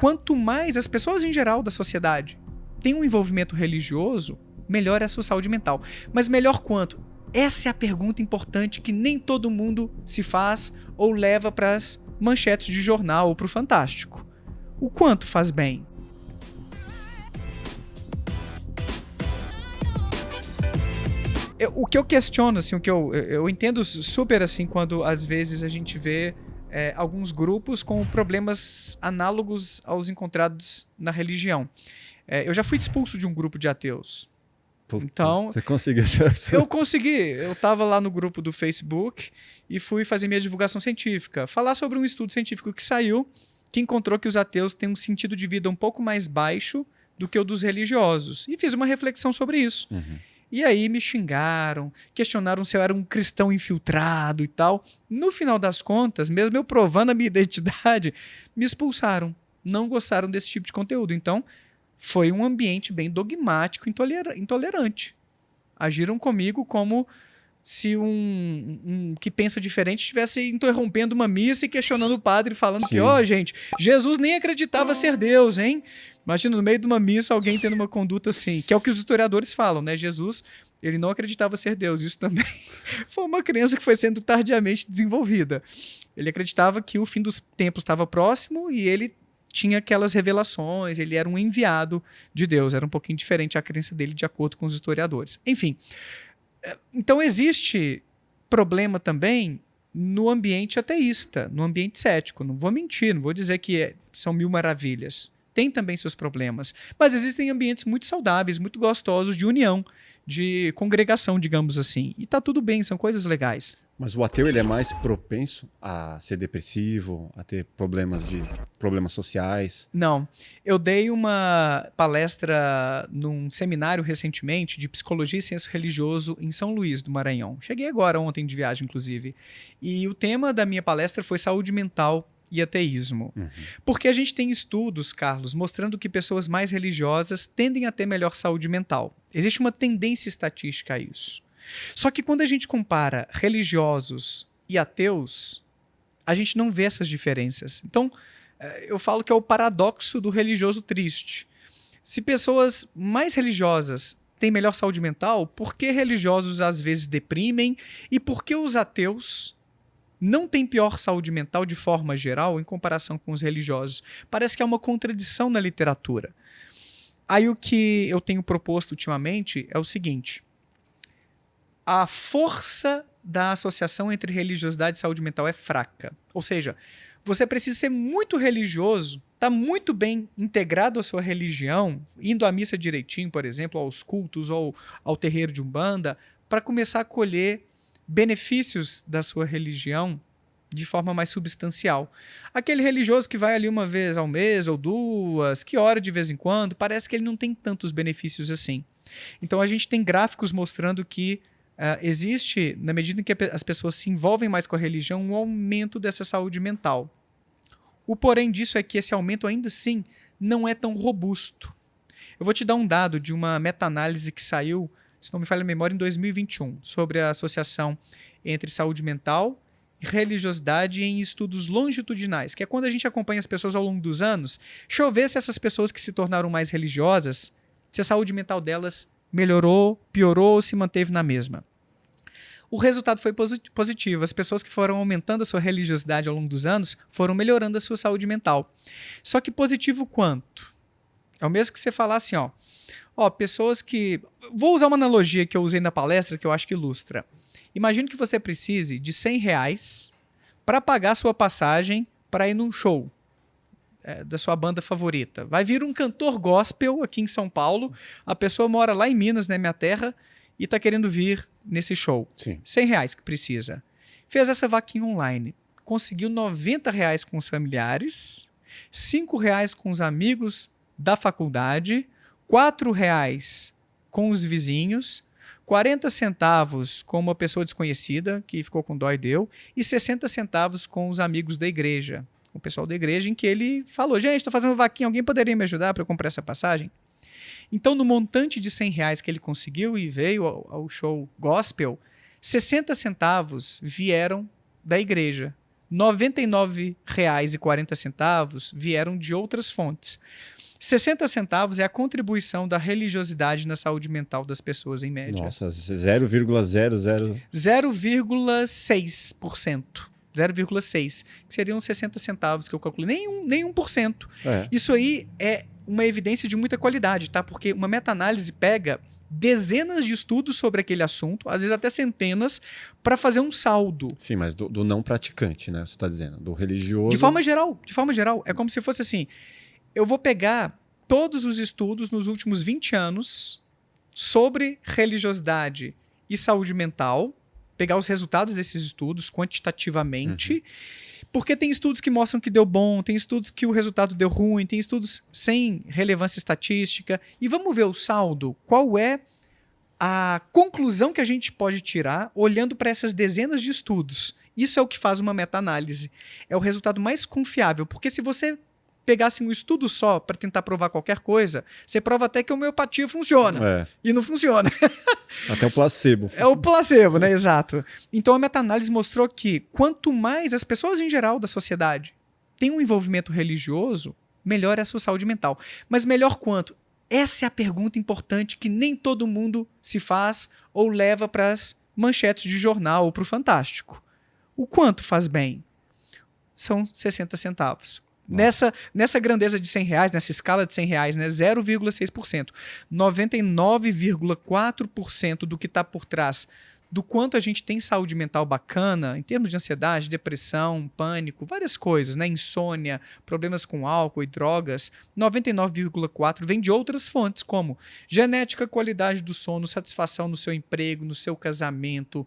quanto mais as pessoas em geral da sociedade têm um envolvimento religioso, melhor é a sua saúde mental. Mas melhor quanto? Essa é a pergunta importante que nem todo mundo se faz ou leva para as manchetes de jornal ou para o Fantástico. O quanto faz bem? O que eu questiono, assim, o que eu entendo super, assim, quando às vezes a gente vê alguns grupos com problemas análogos aos encontrados na religião. Eu já fui expulso de um grupo de ateus. Puta, Então, você conseguiu? eu consegui. Eu estava lá no grupo do Facebook e fui fazer minha divulgação científica. Falar sobre um estudo científico que saiu, que encontrou que os ateus têm um sentido de vida um pouco mais baixo do que o dos religiosos. E fiz uma reflexão sobre isso. Uhum. E aí me xingaram, questionaram se eu era um cristão infiltrado e tal. No final das contas, mesmo eu provando a minha identidade, me expulsaram. Não gostaram desse tipo de conteúdo. Então, foi um ambiente bem dogmático, intolerante. Agiram comigo como se um que pensa diferente estivesse interrompendo uma missa e questionando o padre, falando que, gente, Jesus nem acreditava ser Deus, hein? Imagina, no meio de uma missa, alguém tendo uma conduta assim, que é o que os historiadores falam, né? Jesus, ele não acreditava ser Deus. Isso também foi uma crença que foi sendo tardiamente desenvolvida. Ele acreditava que o fim dos tempos estava próximo e ele tinha aquelas revelações, ele era um enviado de Deus. Era um pouquinho diferente a crença dele, de acordo com os historiadores. Enfim, então existe problema também no ambiente ateísta, no ambiente cético. Não vou mentir, não vou dizer que são mil maravilhas. Tem também seus problemas, mas existem ambientes muito saudáveis, muito gostosos de união, de congregação, digamos assim. E tá tudo bem, são coisas legais. Mas o ateu, ele é mais propenso a ser depressivo, a ter problemas sociais? Não. Eu dei uma palestra num seminário recentemente de psicologia e senso religioso em São Luís do Maranhão. Cheguei agora, ontem de viagem, inclusive. E o tema da minha palestra foi saúde mental e ateísmo. Uhum. Porque a gente tem estudos, Carlos, mostrando que pessoas mais religiosas tendem a ter melhor saúde mental. Existe uma tendência estatística a isso. Só que quando a gente compara religiosos e ateus, a gente não vê essas diferenças. Então, eu falo que é o paradoxo do religioso triste. Se pessoas mais religiosas têm melhor saúde mental, por que religiosos às vezes deprimem e por que os ateus não têm pior saúde mental de forma geral em comparação com os religiosos? Parece que há uma contradição na literatura. Aí o que eu tenho proposto ultimamente é o seguinte: a força da associação entre religiosidade e saúde mental é fraca. Ou seja, você precisa ser muito religioso, estar muito bem integrado à sua religião, indo à missa direitinho, por exemplo, aos cultos ou ao terreiro de Umbanda, para começar a colher benefícios da sua religião de forma mais substancial. Aquele religioso que vai ali uma vez ao mês ou duas, que ora de vez em quando, parece que ele não tem tantos benefícios assim. Então a gente tem gráficos mostrando que existe, na medida em que as pessoas se envolvem mais com a religião, um aumento dessa saúde mental. O porém disso é que esse aumento ainda assim não é tão robusto. Eu vou te dar um dado de uma meta-análise que saiu, se não me falha a memória, em 2021, sobre a associação entre saúde mental e religiosidade em estudos longitudinais, que é quando a gente acompanha as pessoas ao longo dos anos. Deixa eu ver se essas pessoas que se tornaram mais religiosas, se a saúde mental delas melhorou, piorou ou se manteve na mesma. O resultado foi positivo. As pessoas que foram aumentando a sua religiosidade ao longo dos anos foram melhorando a sua saúde mental. Só que positivo quanto? É o mesmo que você falar assim, pessoas que... Vou usar uma analogia que eu usei na palestra que eu acho que ilustra. Imagine que você precise de R$100 para pagar sua passagem para ir num show da sua banda favorita. Vai vir um cantor gospel aqui em São Paulo, a pessoa mora lá em Minas, na minha terra, e está querendo vir nesse show. Sim. R$100 que precisa. Fez essa vaquinha online. Conseguiu R$90 com os familiares, R$5 com os amigos da faculdade, R$4 com os vizinhos, 40 centavos com uma pessoa desconhecida, que ficou com dó e deu, e 60 centavos com os amigos da igreja, com o pessoal da igreja, em que ele falou, gente, estou fazendo vaquinha, alguém poderia me ajudar para eu comprar essa passagem? Então, no montante de R$100 que ele conseguiu e veio ao show gospel, 60 centavos vieram da igreja, R$ 99,40 vieram de outras fontes. 60 centavos é a contribuição da religiosidade na saúde mental das pessoas, em média. Nossa, 0,00... 0,6%. 0,6%, que seriam 60 centavos que eu calculei. Nem 1%. Isso aí é uma evidência de muita qualidade, tá? Porque uma meta-análise pega dezenas de estudos sobre aquele assunto, às vezes até centenas, para fazer um saldo. Sim, mas do não praticante, né? Você está dizendo, do religioso... De forma geral. É como se fosse assim, eu vou pegar todos os estudos nos últimos 20 anos sobre religiosidade e saúde mental, pegar os resultados desses estudos quantitativamente, porque tem estudos que mostram que deu bom, tem estudos que o resultado deu ruim, tem estudos sem relevância estatística, e vamos ver o saldo, qual é a conclusão que a gente pode tirar olhando para essas dezenas de estudos. Isso é o que faz uma meta-análise. É o resultado mais confiável, porque se você pegasse um estudo só para tentar provar qualquer coisa, você prova até que a homeopatia funciona. E não funciona. Até o placebo. É o placebo, né? Exato. Então a meta-análise mostrou que quanto mais as pessoas em geral da sociedade têm um envolvimento religioso, melhor é a sua saúde mental. Mas melhor quanto? Essa é a pergunta importante que nem todo mundo se faz ou leva para as manchetes de jornal ou para o Fantástico. O quanto faz bem? São 60 centavos. Nessa grandeza de R$100, nessa escala de R$100, né, 0,6%. 99,4% do que está por trás do quanto a gente tem saúde mental bacana, em termos de ansiedade, depressão, pânico, várias coisas, né, insônia, problemas com álcool e drogas, 99,4% vem de outras fontes, como genética, qualidade do sono, satisfação no seu emprego, no seu casamento,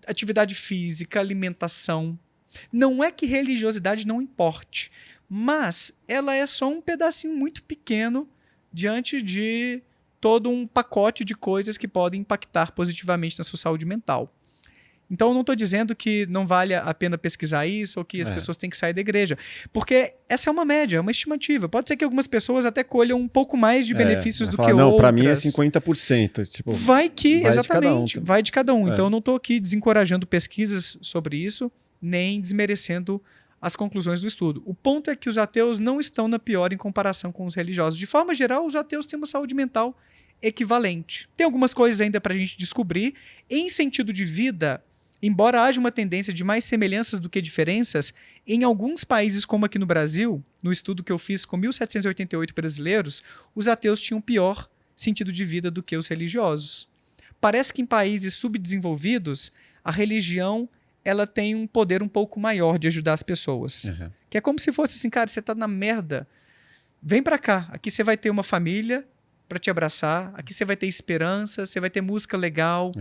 atividade física, alimentação. Não é que religiosidade não importe, mas ela é só um pedacinho muito pequeno diante de todo um pacote de coisas que podem impactar positivamente na sua saúde mental. Então eu não estou dizendo que não vale a pena pesquisar isso ou que as pessoas têm que sair da igreja, porque essa é uma média, é uma estimativa. Pode ser que algumas pessoas até colham um pouco mais de benefícios do que outras. Não, para mim é 50%. Tipo, exatamente, vai de cada um. É. Então eu não estou aqui desencorajando pesquisas sobre isso, nem desmerecendo as conclusões do estudo. O ponto é que os ateus não estão na pior em comparação com os religiosos. De forma geral, os ateus têm uma saúde mental equivalente. Tem algumas coisas ainda para a gente descobrir. Em sentido de vida, embora haja uma tendência de mais semelhanças do que diferenças, em alguns países, como aqui no Brasil, no estudo que eu fiz com 1.788 brasileiros, os ateus tinham pior sentido de vida do que os religiosos. Parece que em países subdesenvolvidos, a religião ela tem um poder um pouco maior de ajudar as pessoas. Que é como se fosse assim, cara, você tá na merda, vem pra cá, aqui você vai ter uma família para te abraçar, aqui você vai ter esperança, você vai ter música legal.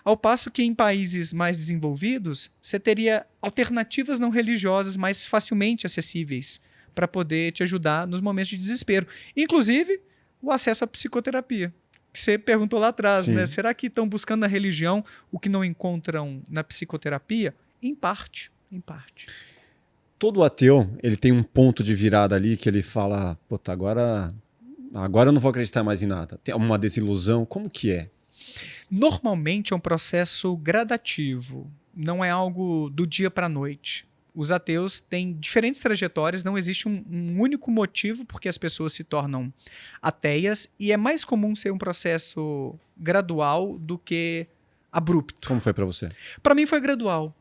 Ao passo que em países mais desenvolvidos, você teria alternativas não religiosas mais facilmente acessíveis para poder te ajudar nos momentos de desespero. Inclusive, o acesso à psicoterapia. Que você perguntou lá atrás, né? Será que estão buscando na religião o que não encontram na psicoterapia? Em parte. Todo ateu, ele tem um ponto de virada ali que ele fala, puta, agora eu não vou acreditar mais em nada. Tem uma desilusão, como que é? Normalmente é um processo gradativo, não é algo do dia para a noite. Os ateus têm diferentes trajetórias, não existe um único motivo por que as pessoas se tornam ateias, e é mais comum ser um processo gradual do que abrupto. Como foi para você? Para mim foi gradual.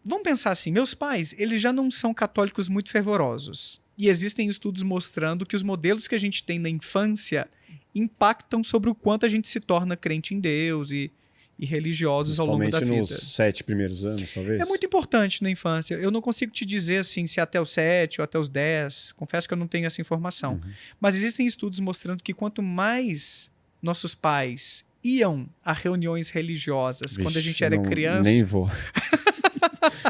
Vamos pensar assim, meus pais, eles já não são católicos muito fervorosos. E existem estudos mostrando que os modelos que a gente tem na infância impactam sobre o quanto a gente se torna crente em Deus e religiosos ao longo da vida. Principalmente nos 7 primeiros anos, talvez? É muito importante na infância. Eu não consigo te dizer assim, se até os 7 ou até os 10. Confesso que eu não tenho essa informação. Mas existem estudos mostrando que quanto mais nossos pais iam a reuniões religiosas quando a gente era criança... Nem vou.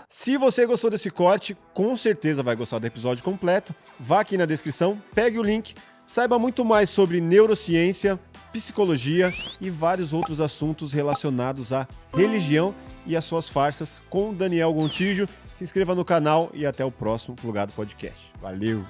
Se você gostou desse corte, com certeza vai gostar do episódio completo. Vá aqui na descrição, pegue o link, saiba muito mais sobre neurociência, psicologia e vários outros assuntos relacionados à religião e às suas farsas com Daniel Gontijo. Se inscreva no canal e até o próximo Plugado Podcast. Valeu!